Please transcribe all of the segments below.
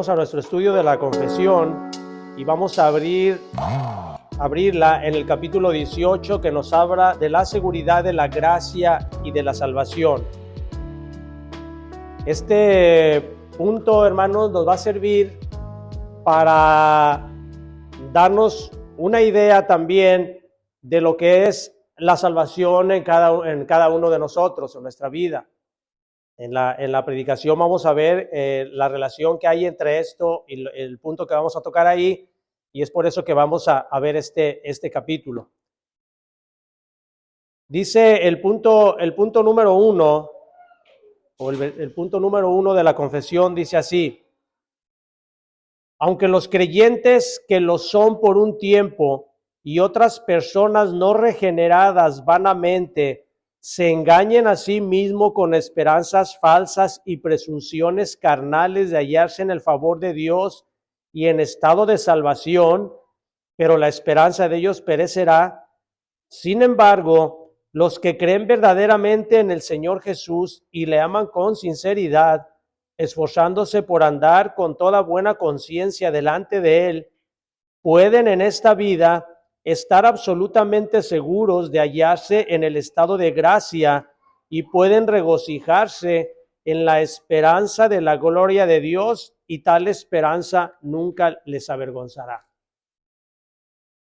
vamos a nuestro estudio de la confesión y vamos a abrirla en el capítulo 18, que nos habla de la seguridad de la gracia y de la salvación. Este punto, hermanos, nos va a servir para darnos una idea también de lo que es la salvación en cada uno de nosotros, en nuestra vida. En la predicación vamos a ver la relación que hay entre esto y el punto que vamos a tocar ahí, y es por eso que vamos a ver este capítulo. Dice el punto número 1, o el punto número 1 de la confesión, dice así: aunque los creyentes que lo son por un tiempo y otras personas no regeneradas vanamente se engañen a sí mismos con esperanzas falsas y presunciones carnales de hallarse en el favor de Dios y en estado de salvación, pero la esperanza de ellos perecerá. Sin embargo, los que creen verdaderamente en el Señor Jesús y le aman con sinceridad, esforzándose por andar con toda buena conciencia delante de Él, pueden en esta vida estar absolutamente seguros de hallarse en el estado de gracia y pueden regocijarse en la esperanza de la gloria de Dios, y tal esperanza nunca les avergonzará.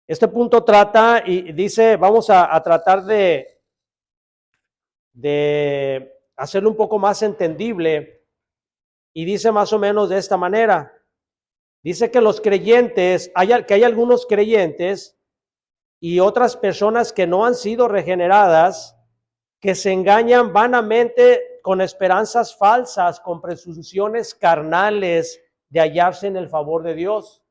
Este punto trata y dice, vamos a tratar de hacerlo un poco más entendible, y dice más o menos de esta manera. Dice que los creyentes, que hay algunos creyentes y otras personas que no han sido regeneradas, que se engañan vanamente con esperanzas falsas, con presunciones carnales de hallarse en el favor de Dios.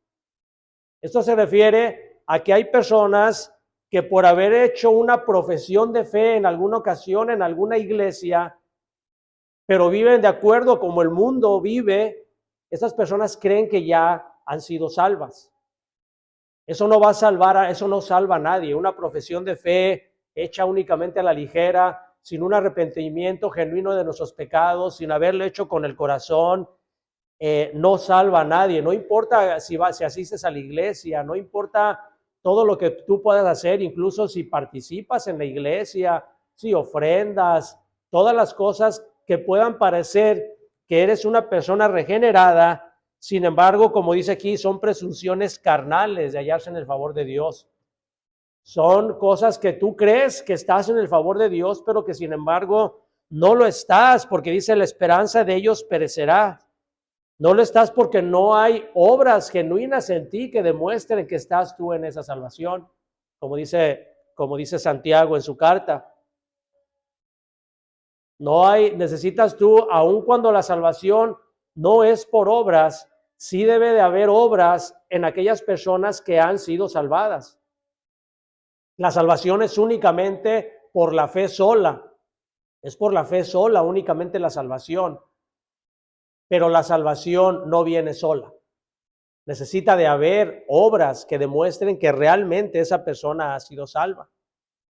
Esto se refiere a que hay personas que por haber hecho una profesión de fe en alguna ocasión en alguna iglesia, pero viven de acuerdo como el mundo vive, esas personas creen que ya han sido salvas. Eso no va a salvar, eso no salva a nadie. Una profesión de fe hecha únicamente a la ligera, sin un arrepentimiento genuino de nuestros pecados, sin haberlo hecho con el corazón, no salva a nadie. No importa si asistes a la iglesia, no importa todo lo que tú puedas hacer, incluso si participas en la iglesia, si ofrendas, todas las cosas que puedan parecer que eres una persona regenerada. Sin embargo, como dice aquí, son presunciones carnales de hallarse en el favor de Dios. Son cosas que tú crees que estás en el favor de Dios, pero que sin embargo no lo estás, porque dice la esperanza de ellos perecerá. No lo estás porque no hay obras genuinas en ti que demuestren que estás tú en esa salvación, como dice Santiago en su carta. Necesitas tú, aun cuando la salvación no es por obras, sí debe de haber obras en aquellas personas que han sido salvadas. La salvación es únicamente por la fe sola. Es por la fe sola únicamente la salvación. Pero la salvación no viene sola. Necesita de haber obras que demuestren que realmente esa persona ha sido salva.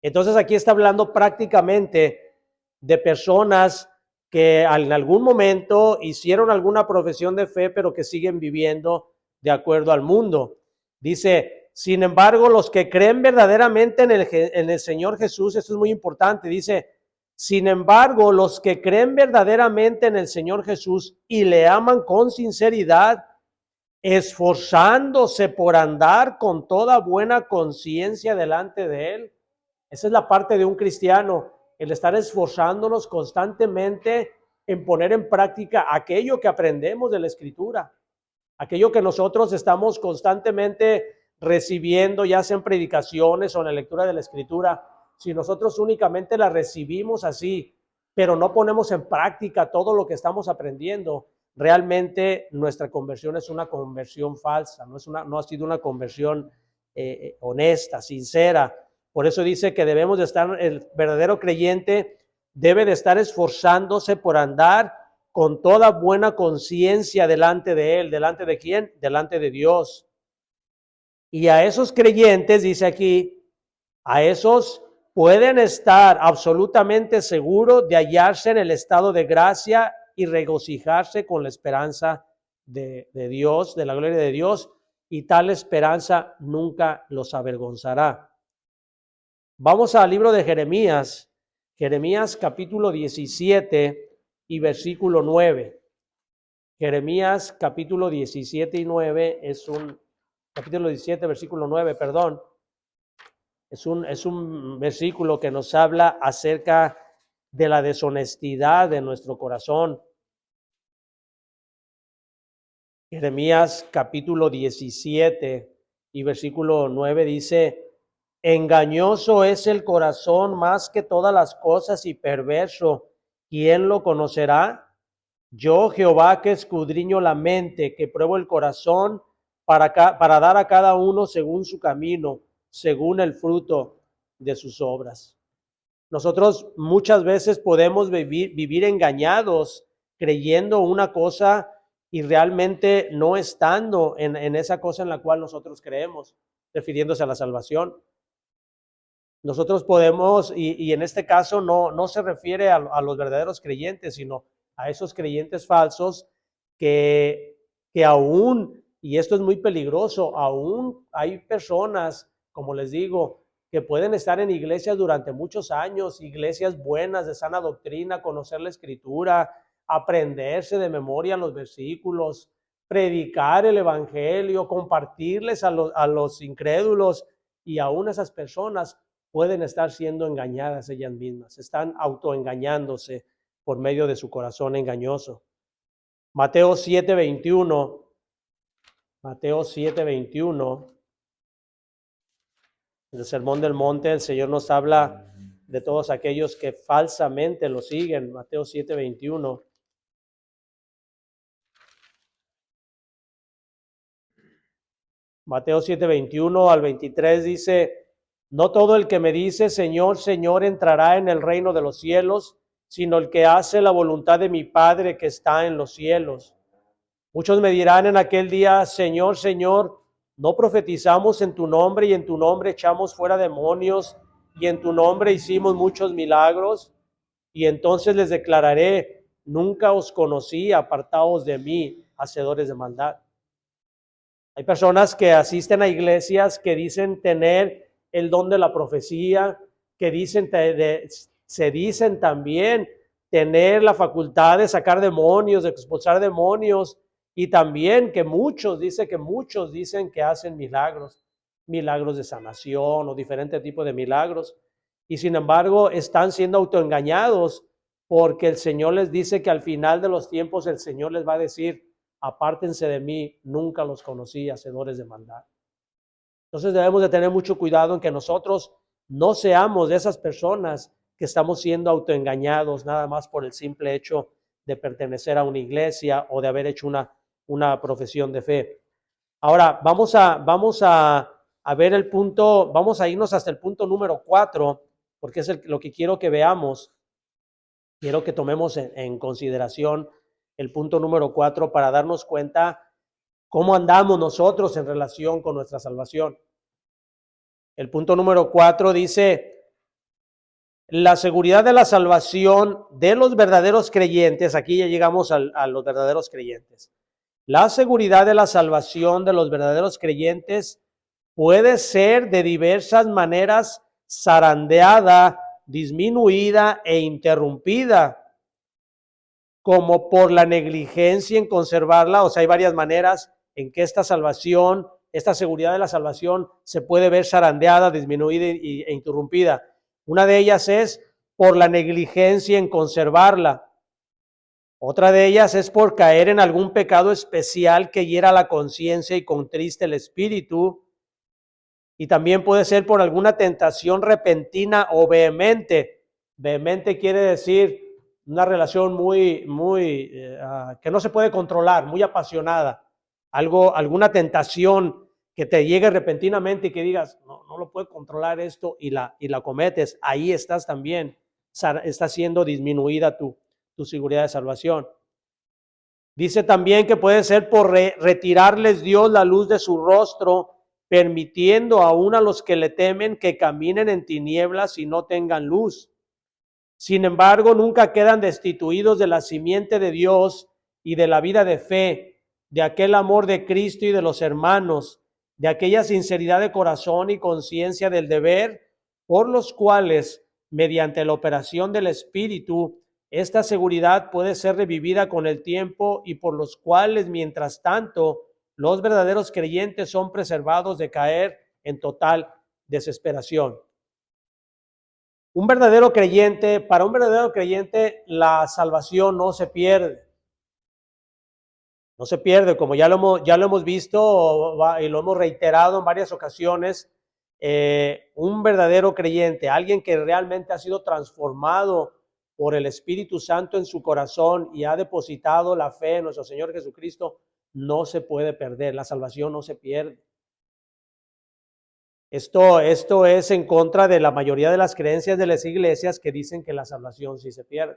Entonces aquí está hablando prácticamente de personas que en algún momento hicieron alguna profesión de fe, pero que siguen viviendo de acuerdo al mundo. Dice, sin embargo, los que creen verdaderamente en el Señor Jesús, esto es muy importante, dice, sin embargo, los que creen verdaderamente en el Señor Jesús y le aman con sinceridad, esforzándose por andar con toda buena conciencia delante de Él. Esa es la parte de un cristiano, el estar esforzándonos constantemente en poner en práctica aquello que aprendemos de la Escritura, aquello que nosotros estamos constantemente recibiendo, ya sea en predicaciones o en la lectura de la Escritura. Si nosotros únicamente la recibimos así, pero no ponemos en práctica todo lo que estamos aprendiendo, realmente nuestra conversión es una conversión falsa, no ha sido una conversión honesta, sincera. Por eso dice que debemos de estar, el verdadero creyente debe de estar esforzándose por andar con toda buena conciencia delante de Él. ¿Delante de quién? Delante de Dios. Y a esos creyentes, dice aquí, a esos pueden estar absolutamente seguros de hallarse en el estado de gracia y regocijarse con la esperanza de Dios, de la gloria de Dios, y tal esperanza nunca los avergonzará. Vamos al libro de Jeremías, Jeremías capítulo 17 y versículo 9. Jeremías capítulo 17 y 9 capítulo 17, versículo 9, perdón. Es un versículo que nos habla acerca de la deshonestidad de nuestro corazón. Jeremías capítulo 17 y versículo 9 dice: engañoso es el corazón más que todas las cosas y perverso. ¿Quién lo conocerá? Yo, Jehová, que escudriño la mente, que pruebo el corazón para dar a cada uno según su camino, según el fruto de sus obras. Nosotros muchas veces podemos vivir engañados, creyendo una cosa y realmente no estando en esa cosa en la cual nosotros creemos, refiriéndose a la salvación. Nosotros podemos, y en este caso no se refiere a los verdaderos creyentes, sino a esos creyentes falsos que aún, y esto es muy peligroso, aún hay personas, como les digo, que pueden estar en iglesias durante muchos años, iglesias buenas, de sana doctrina, conocer la escritura, aprenderse de memoria los versículos, predicar el evangelio, compartirles a los incrédulos, y aún esas personas pueden estar siendo engañadas ellas mismas, están autoengañándose por medio de su corazón engañoso. Mateo 7:21, Mateo 7:21, en el Sermón del Monte, el Señor nos habla de todos aquellos que falsamente lo siguen. Mateo 7:21. Mateo 7:21 al 23 dice: no todo el que me dice Señor, Señor entrará en el reino de los cielos, sino el que hace la voluntad de mi Padre que está en los cielos. Muchos me dirán en aquel día: Señor, Señor, ¿no profetizamos en tu nombre y en tu nombre echamos fuera demonios y en tu nombre hicimos muchos milagros? Y entonces les declararé: nunca os conocí, apartaos de mí, hacedores de maldad. Hay personas que asisten a iglesias que dicen tener el don de la profecía, que se dicen también tener la facultad de sacar demonios, de expulsar demonios, y también que muchos dicen que hacen milagros de sanación o diferente tipo de milagros, y sin embargo están siendo autoengañados, porque el Señor les dice que al final de los tiempos el Señor les va a decir: apártense de mí, nunca los conocí, hacedores de maldad. Entonces debemos de tener mucho cuidado en que nosotros no seamos de esas personas que estamos siendo autoengañados nada más por el simple hecho de pertenecer a una iglesia o de haber hecho una profesión de fe. Ahora, vamos a ver el punto, vamos a irnos hasta el punto número 4, porque es lo que quiero que veamos. Quiero que tomemos en consideración el punto número 4 para darnos cuenta cómo andamos nosotros en relación con nuestra salvación. El punto número 4 dice: la seguridad de la salvación de los verdaderos creyentes. Aquí ya llegamos a los verdaderos creyentes. La seguridad de la salvación de los verdaderos creyentes puede ser de diversas maneras zarandeada, disminuida e interrumpida, como por la negligencia en conservarla. O sea, hay varias maneras en que esta salvación, esta seguridad de la salvación se puede ver zarandeada, disminuida e interrumpida. Una de ellas es por la negligencia en conservarla. Otra de ellas es por caer en algún pecado especial que hiera la conciencia y contriste el espíritu. Y también puede ser por alguna tentación repentina o vehemente. Vehemente quiere decir una relación muy que no se puede controlar, muy apasionada. Alguna tentación que te llegue repentinamente y que digas: no lo puedo controlar esto, y la cometes. Ahí estás también, está siendo disminuida tu seguridad de salvación. Dice también que puede ser por retirarles Dios la luz de su rostro, permitiendo aún a los que le temen que caminen en tinieblas y no tengan luz. Sin embargo, nunca quedan destituidos de la simiente de Dios y de la vida de fe, de aquel amor de Cristo y de los hermanos, de aquella sinceridad de corazón y conciencia del deber, por los cuales, mediante la operación del Espíritu, esta seguridad puede ser revivida con el tiempo y por los cuales, mientras tanto, los verdaderos creyentes son preservados de caer en total desesperación. Un verdadero creyente, para un verdadero creyente, la salvación no se pierde. No se pierde, como ya lo hemos visto y lo hemos reiterado en varias ocasiones. Un verdadero creyente, alguien que realmente ha sido transformado por el Espíritu Santo en su corazón y ha depositado la fe en nuestro Señor Jesucristo, no se puede perder. La salvación no se pierde. Esto es en contra de la mayoría de las creencias de las iglesias que dicen que la salvación sí se pierde.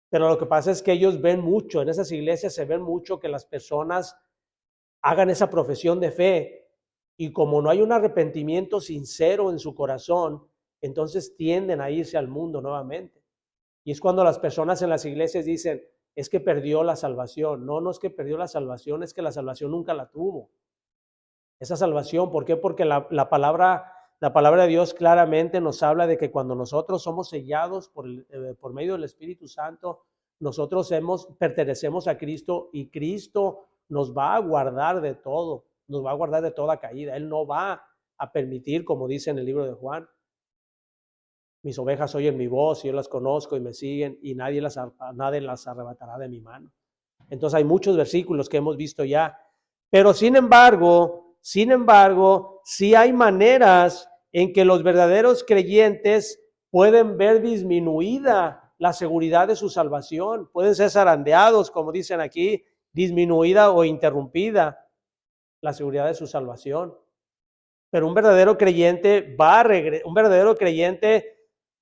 Pero lo que pasa es que ellos ven mucho, en esas iglesias se ven mucho que las personas hagan esa profesión de fe y como no hay un arrepentimiento sincero en su corazón, entonces tienden a irse al mundo nuevamente. Y es cuando las personas en las iglesias dicen, es que perdió la salvación. No, no es que perdió la salvación, es que la salvación nunca la tuvo. Esa salvación, ¿por qué? Porque la palabra de Dios claramente nos habla de que cuando nosotros somos sellados por medio del Espíritu Santo, nosotros pertenecemos a Cristo y Cristo nos va a guardar de todo, nos va a guardar de toda caída. Él no va a permitir, como dice en el libro de Juan, mis ovejas oyen mi voz y yo las conozco y me siguen y nadie las arrebatará de mi mano. Entonces hay muchos versículos que hemos visto ya, pero sin embargo, sí hay maneras en que los verdaderos creyentes pueden ver disminuida la seguridad de su salvación, pueden ser zarandeados, como dicen aquí, disminuida o interrumpida la seguridad de su salvación. Pero un verdadero creyente un verdadero creyente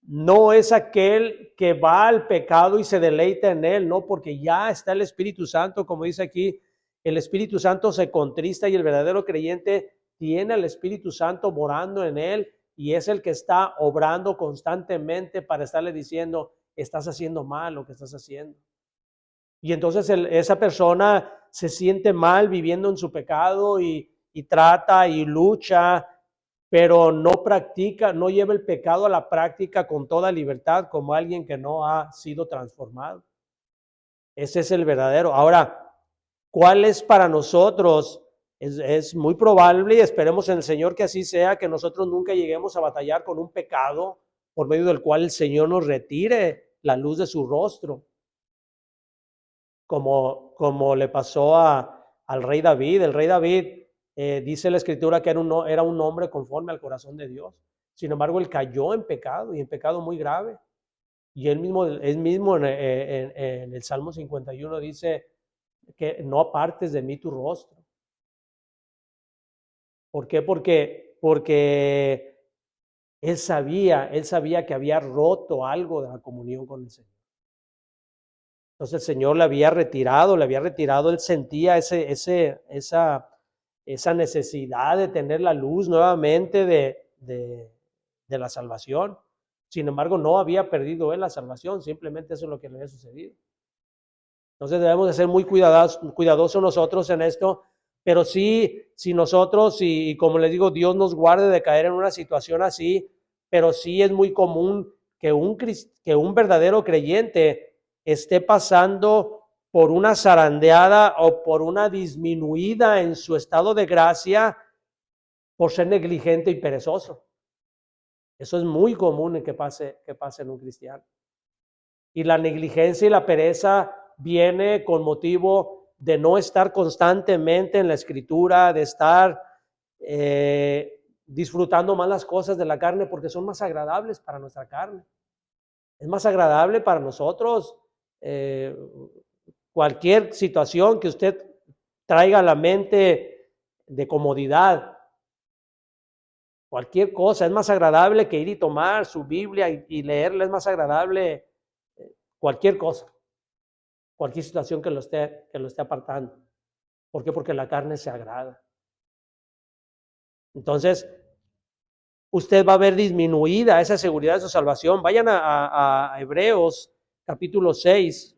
no es aquel que va al pecado y se deleita en él, no, porque ya está el Espíritu Santo, como dice aquí, el Espíritu Santo se contrista y el verdadero creyente tiene al Espíritu Santo morando en él y es el que está obrando constantemente para estarle diciendo, estás haciendo mal lo que estás haciendo. Y entonces esa persona se siente mal viviendo en su pecado y trata y lucha, pero no practica, no lleva el pecado a la práctica con toda libertad como alguien que no ha sido transformado. Ese es el verdadero. Ahora, ¿cuál es para nosotros? Es muy probable y esperemos en el Señor que así sea, que nosotros nunca lleguemos a batallar con un pecado por medio del cual el Señor nos retire la luz de su rostro. Como le pasó al rey David. El rey David, dice la Escritura que era un hombre conforme al corazón de Dios. Sin embargo, él cayó en pecado y en pecado muy grave. Y él mismo en el Salmo 51 dice que no apartes de mí tu rostro. ¿Por qué? Porque él sabía que había roto algo de la comunión con el Señor. Entonces el Señor le había retirado, él sentía esa necesidad de tener la luz nuevamente de la salvación. Sin embargo, no había perdido él la salvación, simplemente eso es lo que le había sucedido. Entonces debemos de ser muy cuidadosos nosotros en esto, pero sí, si nosotros, y como les digo, Dios nos guarde de caer en una situación así, pero sí es muy común que un verdadero creyente esté pasando por una zarandeada o por una disminuida en su estado de gracia por ser negligente y perezoso. Eso es muy común en que pase en un cristiano. Y la negligencia y la pereza viene con motivo de no estar constantemente en la Escritura, de estar disfrutando más las cosas de la carne porque son más agradables para nuestra carne. Es más agradable para nosotros cualquier situación que usted traiga a la mente de comodidad. Cualquier cosa es más agradable que ir y tomar su Biblia y leerla, es más agradable cualquier cosa, cualquier situación que lo esté apartando. ¿Por qué? Porque la carne se agrada. Entonces, usted va a ver disminuida esa seguridad de su salvación. Vayan a Hebreos capítulo 6.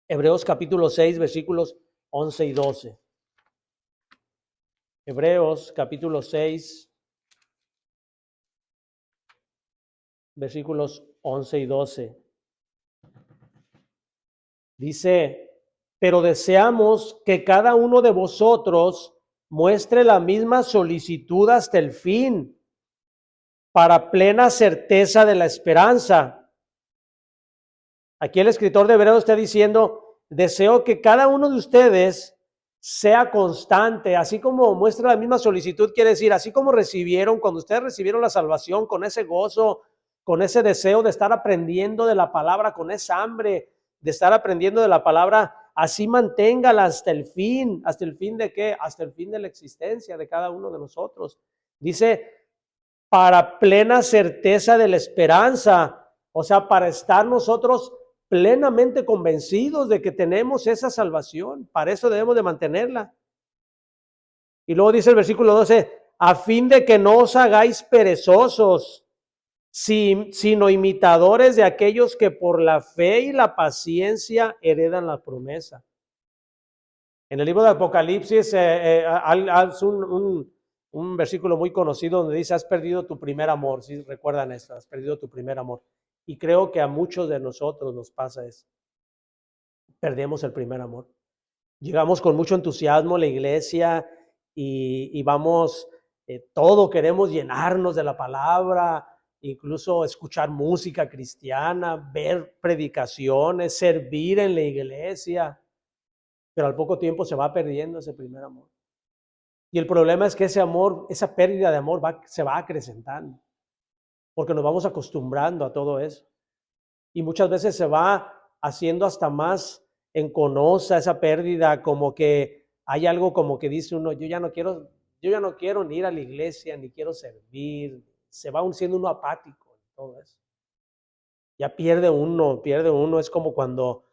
Hebreos capítulo 6, versículos 11 y 12. Hebreos capítulo 6, versículos 11 y 12. Dice, pero deseamos que cada uno de vosotros muestre la misma solicitud hasta el fin, para plena certeza de la esperanza. Aquí el escritor de Hebreos está diciendo, deseo que cada uno de ustedes sea constante, así como muestra la misma solicitud, quiere decir, así como recibieron, cuando ustedes recibieron la salvación con ese gozo, con ese deseo de estar aprendiendo de la palabra, con esa hambre de estar aprendiendo de la palabra, así manténgala hasta el fin de qué, hasta el fin de la existencia de cada uno de nosotros. Dice, para plena certeza de la esperanza, o sea, para estar nosotros plenamente convencidos de que tenemos esa salvación. Para eso debemos de mantenerla. Y luego dice el versículo 12, a fin de que no os hagáis perezosos, sino imitadores de aquellos que por la fe y la paciencia heredan la promesa. En el libro de Apocalipsis hay un versículo muy conocido donde dice, has perdido tu primer amor. ¿Sí recuerdan esto? Has perdido tu primer amor. Y creo que a muchos de nosotros nos pasa eso. Perdemos el primer amor. Llegamos con mucho entusiasmo a la iglesia y vamos, todo queremos llenarnos de la palabra, incluso escuchar música cristiana, ver predicaciones, servir en la iglesia, pero al poco tiempo se va perdiendo ese primer amor. Y el problema es que ese amor, esa pérdida de amor se va acrecentando, porque nos vamos acostumbrando a todo eso. Y muchas veces se va haciendo hasta más enconosa esa pérdida, como que hay algo como que dice uno, yo ya no quiero ni ir a la iglesia, ni quiero servir. Se va siendo uno apático en todo eso. Ya pierde uno, es como cuando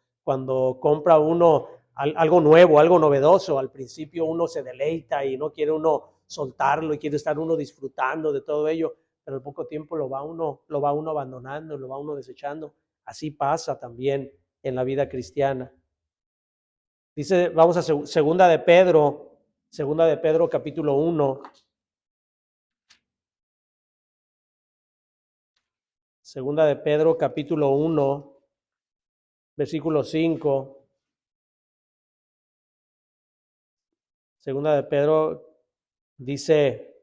compra uno algo nuevo, algo novedoso. Al principio uno se deleita y no quiere uno soltarlo y quiere estar uno disfrutando de todo ello, pero al poco tiempo lo va uno abandonando, lo va uno desechando. Así pasa también en la vida cristiana. Dice, vamos a segunda de Pedro capítulo 1. Segunda de Pedro capítulo 1, versículo 5. Segunda de Pedro dice,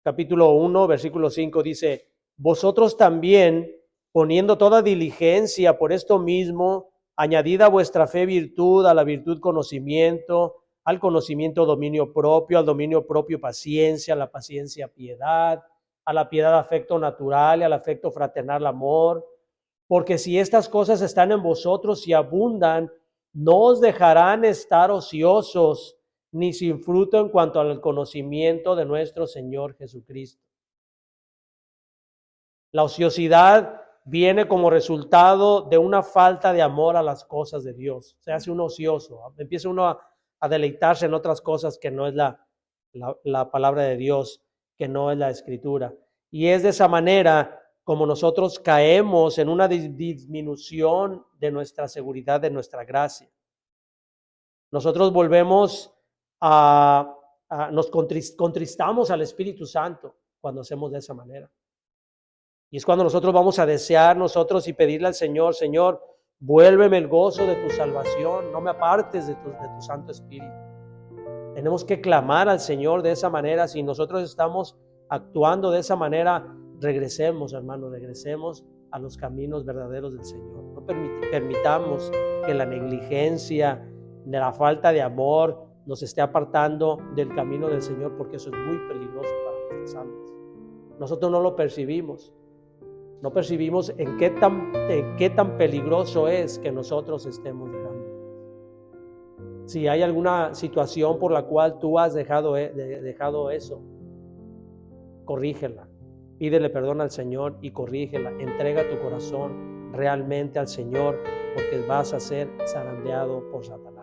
capítulo 1, versículo 5, dice, vosotros también, poniendo toda diligencia por esto mismo, añadid a vuestra fe virtud, a la virtud conocimiento, al conocimiento dominio propio, al dominio propio paciencia, a la paciencia piedad, a la piedad afecto natural y al afecto fraternal amor. Porque si estas cosas están en vosotros y abundan, no os dejarán estar ociosos, ni sin fruto en cuanto al conocimiento de nuestro Señor Jesucristo. La ociosidad viene como resultado de una falta de amor a las cosas de Dios. Se hace uno ocioso, empieza uno a deleitarse en otras cosas que no es la palabra de Dios, que no es la Escritura. Y es de esa manera como nosotros caemos en una disminución de nuestra seguridad, de nuestra gracia. Nosotros volvemos nos contristamos al Espíritu Santo cuando hacemos de esa manera. Y es cuando nosotros vamos a desear nosotros y pedirle al Señor, Señor, vuélveme el gozo de tu salvación, no me apartes de tu Santo Espíritu. Tenemos que clamar al Señor de esa manera. Si nosotros estamos actuando de esa manera, regresemos, hermanos, regresemos a los caminos verdaderos del Señor. No permitamos que la negligencia, de la falta de amor, nos esté apartando del camino del Señor, porque eso es muy peligroso para nuestras almas. Nosotros no lo percibimos. No percibimos en qué tan peligroso es que nosotros estemos dejando. Si hay alguna situación por la cual tú has dejado eso, corrígela. Pídele perdón al Señor y corrígela. Entrega tu corazón realmente al Señor, porque vas a ser zarandeado por Satanás.